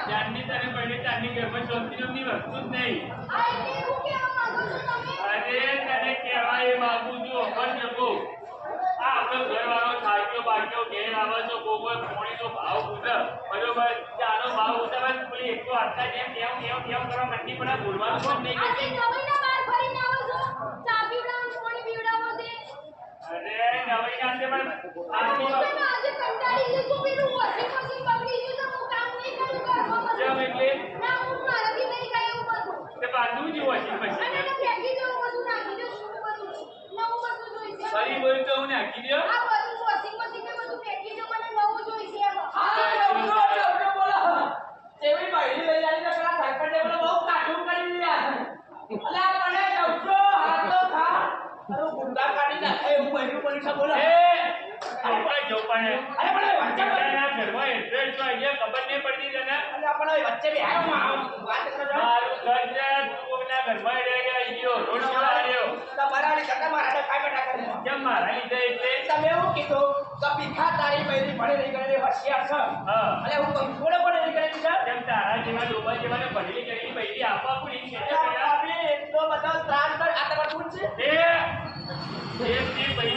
જાનની તને પડે તારની ઘરમાં ચોકીની વસ્તુ જ નહીં. અરે તને કહેવા એ માંગુ છું પણ શકો આ આપણો ઘરવાળો થાક્યો બાક્યો ઘેર આવે છો કોઈ પાણીનો ભાવ પૂછે બરોબર ચાનો ભાવ પૂછે બસ પેલી એક તો આટલા જેમ કેમ કરવા મંડી પણ ભૂલવાનું પણ નહીં કરતી. અરે નવાઈ નાખે પણ આજે કંટાળી ગઈ છું પેલું વોશિંગ મશીન બગડી ગયું તો હું કામ નહીં કરું ઘરમાં કેમ એટલે ના હું મારાથી નહીં કાય એવું બધું તે બાંધવું જ વોશિંગ મશીન અને એને ફેંકી દઉં બધું નાખી દઉં શું બધું નવું બધું જોઈશે ફરી બોલ તો હું નાખી દો આ બધું વોશિંગ મશીન ને બધું ફેંકી દઉં મને નવું જોઈશે એમાં બોલો તેવી બૈરી લઈ આવીને પેલા સરપંચે મને બહુ કાઠું કરી દીધા અલા મને જવજો હાથ તો ખા અરે ગુંડા કાઢી નાખે એવું બૈરું પરીક્ષા બોલો એ આપણે જો પણ અરે પણ ઘરના ઘરમાં એડ્રેસ તો અહીંયા ખબર નહીં પડતી તને અરે આપણે વચ્ચે બેહાયો વાત કરો મારું ઘર છે તું ના ઘરમાં રહી ગયા ઈયો રોડ પર આવ્યો તમારા ની કરતા મારા કાઈ બેઠા કરે કેમ મારા લીધે એટલે તમે એવું કીધું કે ભીખા તારી બૈરી ભણે નહીં કરે હોશિયાર છે હા અરે હું થોડે પણ નહીં કરે છે કેમ તારા જેવા ડોબા જેવાને ભણેલી કરેલી બૈરી આપવા પડી છે આપણે એટલો બધો ત્રાસ કર આ તમારું પૂછ છે એ જે બૈરી